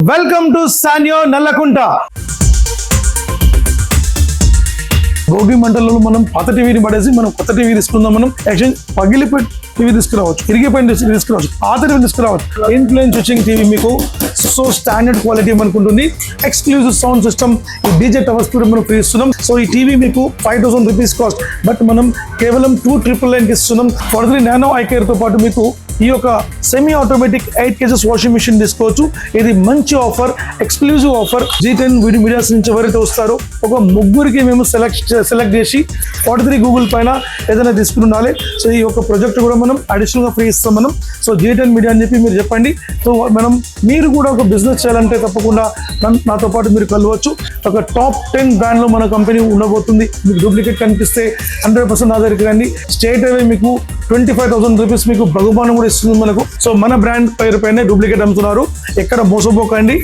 Welcome to Sanyo Nallakunta. Bhogi మంటలలో మనం పాత టీవీని పడేసి మనం కొత్త టీవీ తీసుకుందాం. మనం యాక్చువల్ పగిలిపోయి టీవీ తీసుకురావచ్చు, ఇరిగిపోయిన టీవీ తీసుకురావచ్చు, పాత టీవీ తీసుకురావచ్చు. ఇన్ఫ్లుయెన్స్ స్విచ్చింగ్ టీవీ మీకు సో స్టాండర్డ్ క్వాలిటీ మనకు ఉంటుంది. ఎక్స్క్లూజివ్ సౌండ్ సిస్టమ్, ఈ డీజే టవర్స్ కూడా మనం ఫ్రీ ఇస్తున్నాం. సో ఈ టీవీ మీకు 5,000 రూపీస్ కాస్ట్, బట్ మనం కేవలం 2,999 ఇస్తున్నాం. ఫర్ నానో ఐ కేర్ తో పాటు మీకు ఈ యొక్క semi automatic 8 kgs washing machine తీసుకోవచ్చు. ఇది మంచి offer, exclusive offer. G10 medias నుంచి ఎవరైతే వస్తారో ఒక ముగ్గురికి మేము సెలెక్ట్ చేసి 43 గూగుల్ పైన ఏదైనా తీసుకుని ఉండాలి. సో ఈ యొక్క ప్రాజెక్ట్ కూడా మనం అడిషనల్ గా ఫ్రీ ఇస్తాం మనం. సో G10 మీడియా అని చెప్పి మీరు చెప్పండి. సో మీరు కూడా ఒక బిజినెస్ చేయాలంటే తప్పకుండా నాతో పాటు మీరు కలవచ్చు. ఒక టాప్ 10 బ్రాండ్ లో మన కంపెనీ ఉండబోతుంది. మీకు డూప్లికేట్ కనిపిస్తే 100% నా దగ్గరికి రండి. స్టేట్ అవే మీకు 25,000 రూపీస్ మీకు బహుమానం కూడా ఇస్తుంది మనకు. సో మన బ్రాండ్ పేరు పైన డూప్లికేట్ అమ్ముతున్నారు, ఎక్కడ మోసపోకండి.